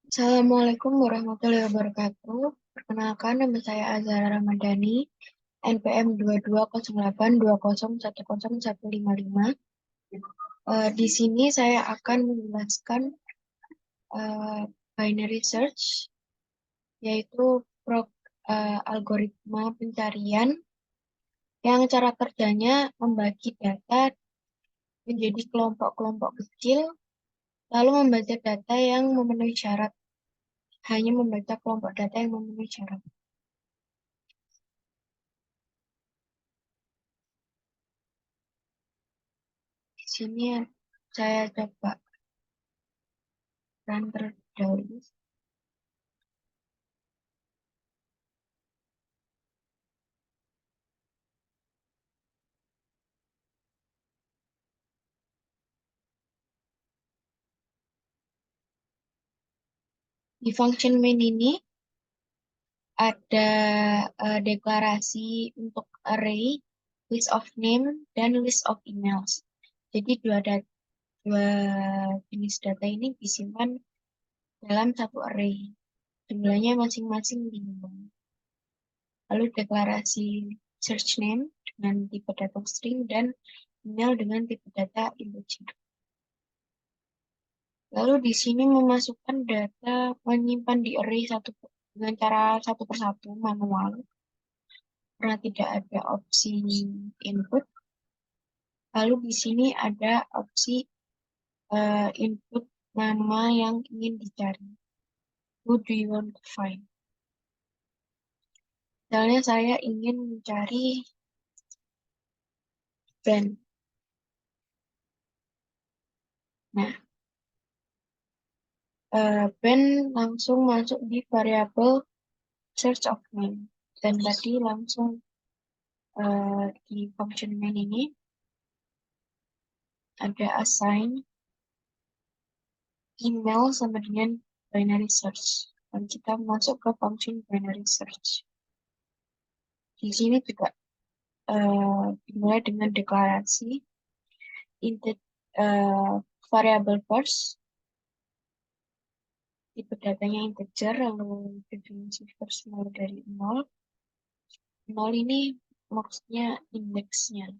Assalamualaikum warahmatullahi wabarakatuh. Perkenalkan, nama saya Azhara Ramadhani, NPM 220820101155. Di sini saya akan menjelaskan eh, binary search, yaitu algoritma pencarian yang cara kerjanya membagi data menjadi kelompok-kelompok kecil, lalu membaca data yang memenuhi syarat, hanya membaca kelompok data yang memenuhi syarat. Di sini saya coba run terlebih dahulu. Di function main ini ada deklarasi untuk array, list of name, dan list of emails. Jadi dua jenis data ini disimpan dalam satu array. Jumlahnya masing-masing 5. Lalu deklarasi search name dengan tipe data string dan email dengan tipe data integer. Lalu di sini memasukkan data menyimpan di array dengan cara satu persatu manual karena tidak ada opsi input. Lalu di sini ada opsi input nama yang ingin dicari. Who do you want to find? Misalnya saya ingin mencari Ben. Nah, Ben langsung masuk di variabel search of name. Dan tadi langsung di function main ini ada assign email sama dengan binary search. Dan kita masuk ke function binary search. Di sini juga dimulai dengan deklarasi variable first, tipe datanya integer, lalu definisi first mulai dari 0. 0 ini maksudnya indeksnya.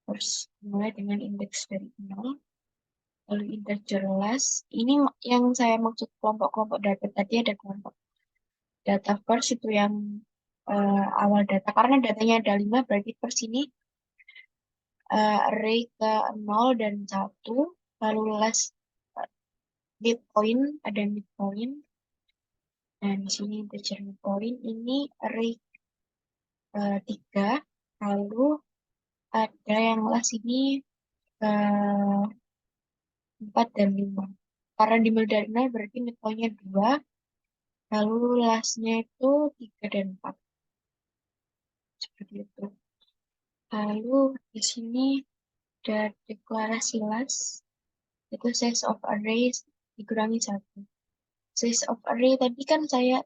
First mulai dengan indeks dari 0. Lalu integer last. Ini yang saya maksud kelompok-kelompok data tadi, ada kelompok data first itu yang awal data. Karena datanya ada 5, berarti first ini array ke 0 dan 1. Lalu last midpoint, ada midpoint. Dan di sini integer midpoint ini array 3. Lalu ada yang last ini 4 dan 5. Karena dimulai dari 0 berarti midpointnya 2. Lalu lastnya itu 3 dan 4. Seperti itu. Lalu di sini ada deklarasi last. Itu size of array dikurangi 1. Size of array tadi kan saya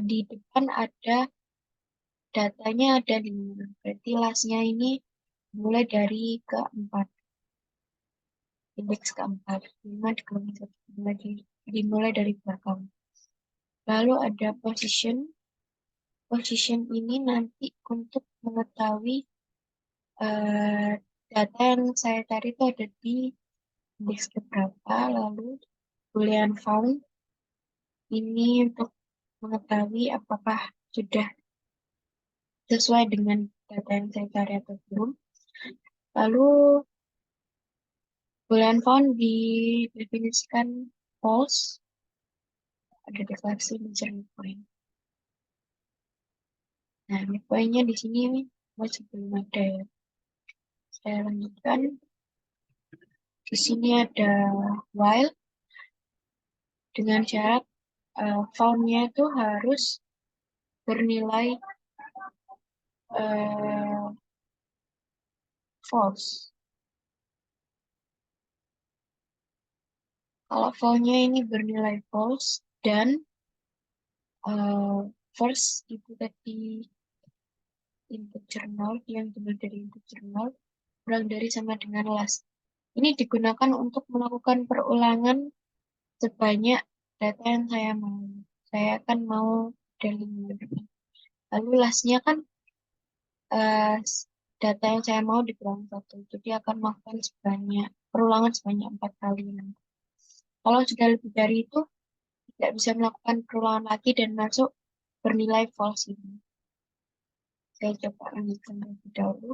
di depan ada datanya ada 5. Berarti lastnya ini mulai dari keempat. Indeks keempat. 5 dikurangi 1. Dimulai dari belakang. Lalu ada position. Position ini nanti untuk mengetahui data yang saya cari itu ada di indeks berapa. Lalu boolean found ini untuk mengetahui apakah sudah sesuai dengan data yang saya cari atau belum. Lalu boolean found didefinisikan false, ada deklarasi integer midpoint. Nah, midpointnya di sini masih belum ada ya. Saya lanjutkan. Di sini ada while dengan syarat found-nya itu harus bernilai false. Kalau found-nya ini bernilai false dan first itu tadi integer 0 yang dimulai dari integer 0 kurang dari sama dengan last. Ini digunakan untuk melakukan perulangan sebanyak data yang saya mau. Saya kan mau dari lalu lastnya kan eh, data yang saya mau dikurangi satu. Jadi akan melakukan sebanyak perulangan sebanyak 4 kali. Kalau sudah lebih dari itu, tidak bisa melakukan perulangan lagi dan masuk bernilai false ini. Saya coba lanjutkan terlebih dahulu.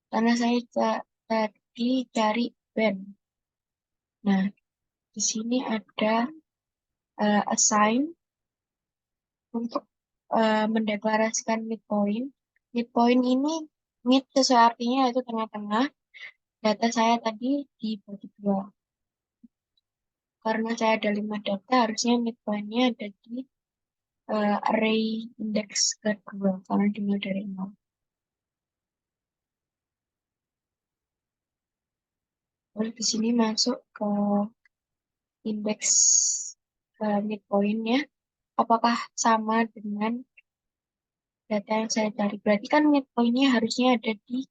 Karena saya tadi cari band. Nah, di sini ada assign untuk mendeklarasikan midpoint. Midpoint ini mid sesuai artinya yaitu tengah-tengah. Data saya tadi dibagi dua. Karena saya ada 5 data, harusnya midpointnya ada di array indeks kedua, karena dimulai dari 0. Lalu di sini masuk ke indeks midpointnya, apakah sama dengan data yang saya cari. Berarti kan midpointnya harusnya ada di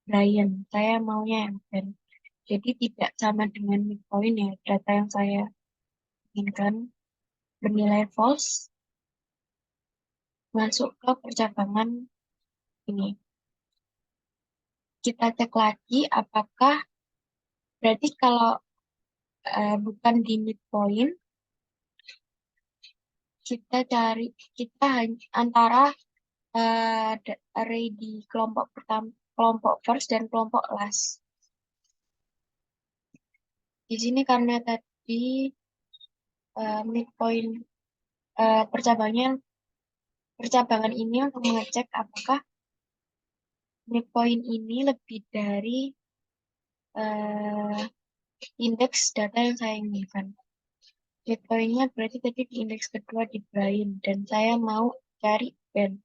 Brian. Saya maunya yang Ben. Jadi tidak sama dengan midpoint ya, data yang saya inginkan bernilai false, masuk ke percabangan ini. Kita cek lagi apakah berarti kalau bukan di midpoint, kita cari antara array di kelompok pertama, kelompok first dan kelompok last. Di sini karena tadi midpoint percabangan ini untuk mengecek apakah midpoint ini lebih dari eh, indeks data yang saya inginkan. Midpointnya berarti tadi di indeks kedua di Brian dan saya mau cari band.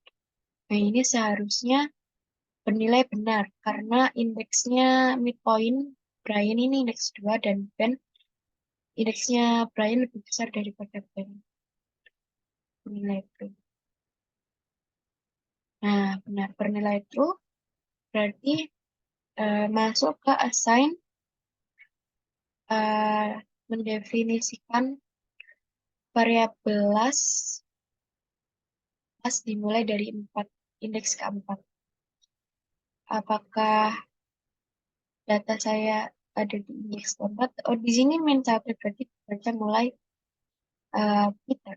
Nah ini seharusnya bernilai benar karena indeksnya midpoint Brian ini indeks 2 dan band indeksnya Brian lebih besar daripada band. Bernilai true. Nah, benar bernilai true berarti masuk ke assign mendefinisikan variabel last dimulai dari 4 indeks keempat. Apakah data saya ada di indeks keempat? Oh, di sini min satu berarti baca mulai Peter.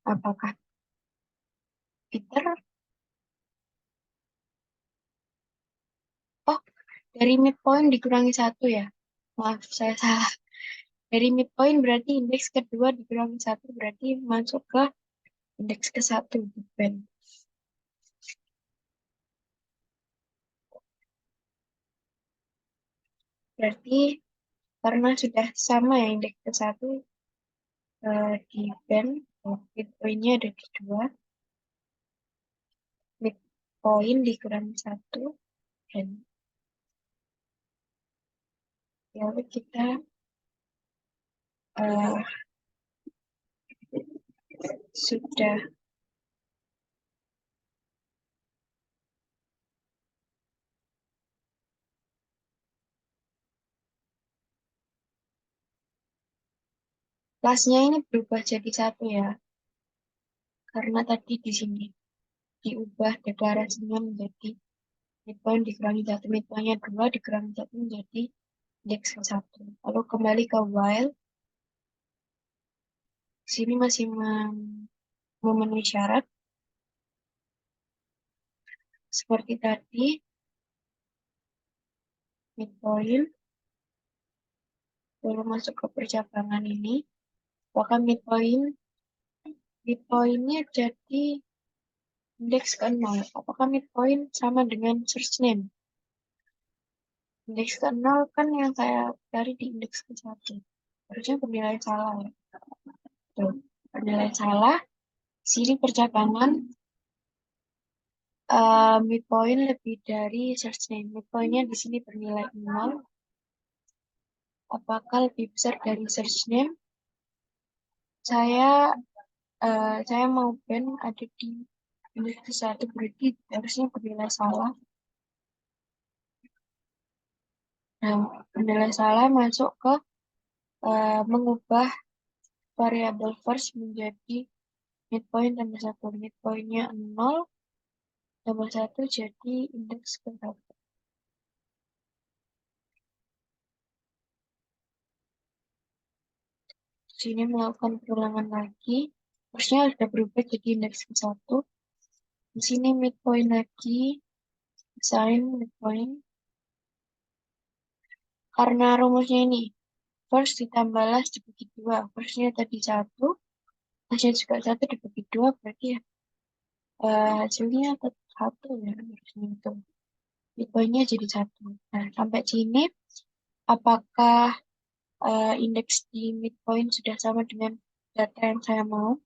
Apakah Peter? Oh, dari midpoint dikurangi satu ya. Maaf, saya salah. Dari midpoint berarti indeks kedua dikurangi satu berarti masuk ke indeks ke satu di band. Berarti karena sudah sama ya indeks ke satu di band, midpointnya ada di dua, midpoint dikurangi satu dan lalu kita eh, sudah kelasnya ini berubah jadi satu ya, karena tadi di sini diubah deklarasinya menjadi midpoint dikurangi satu, midpointnya dua dikurangi satu menjadi indeks ke satu. Lalu kembali ke while, sini masih memenuhi syarat seperti tadi, midpoint, lalu masuk ke percabangan ini, apakah midpointnya jadi indeks ke 0. Apakah midpoint sama dengan search name? Indeks ke 0 kan yang saya cari di indeks ke 1. Harusnya bernilai salah ya. Tuh, bernilai salah. Sini percabangan midpoint lebih dari search name. Midpointnya di sini bernilai 0. Apakah lebih besar dari search name? Saya saya mau band ada di indeks ke 1 berarti harusnya bernilai salah. Nah, bernilai salah masuk ke mengubah variabel first menjadi midpoint tambah 1. Midpointnya 0 tambah 1 jadi indeks ke 1. Sini melakukan perulangan lagi. Terusnya sudah berubah jadi indeks ke 1. Di sini midpoint lagi. Sign midpoint. Karena rumusnya ini. First ditambah last dibagi 2. Firstnya tadi 1. Lastnya juga 1 dibagi 2. Berarti ya hasilnya tetap 1 ya. Harusnya itu. Midpointnya jadi 1. Nah, sampai sini apakah indeks di midpoint sudah sama dengan data yang saya mau?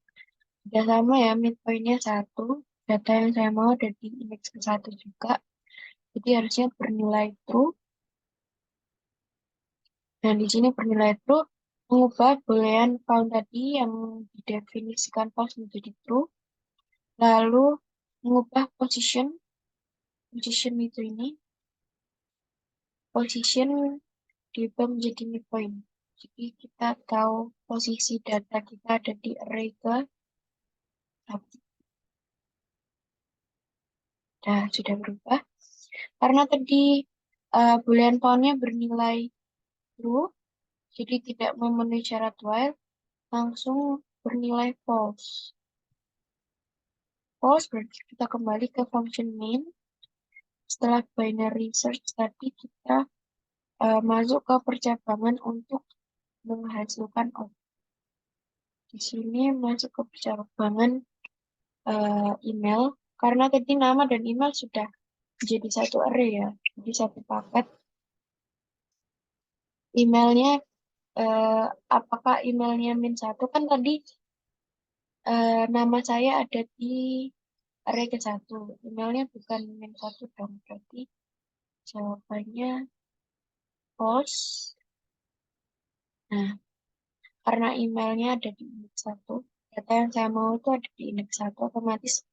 Sudah sama ya, midpointnya 1. Data yang saya mau ada di indeks ke 1 juga. Jadi harusnya bernilai true. Dan di sini bernilai true mengubah boolean found tadi yang didefinisikan false menjadi true. Lalu mengubah position itu ini, position diubah menjadi midpoint. Jadi kita tahu posisi data kita ada di array ke 1. Nah, sudah berubah. Karena tadi boolean found-nya bernilai true, jadi tidak memenuhi syarat while, langsung bernilai false. False berarti kita kembali ke function main. Setelah binary search tadi kita masuk ke percabangan untuk menghasilkan output. Di sini masuk ke percabangan email. Karena tadi nama dan email sudah jadi satu array ya. Jadi satu paket. Emailnya apakah emailnya min 1 kan tadi nama saya ada di array ke 1. Emailnya bukan min 1 dong. Berarti jawabannya false. Nah, karena emailnya ada di indeks 1, data yang saya mau itu ada di indeks 1, otomatis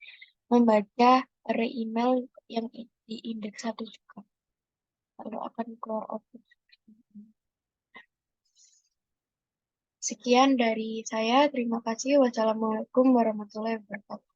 membaca array email yang di indeks 1 juga. Lalu akan keluar output. Sekian dari saya. Terima kasih. Wassalamualaikum warahmatullahi wabarakatuh.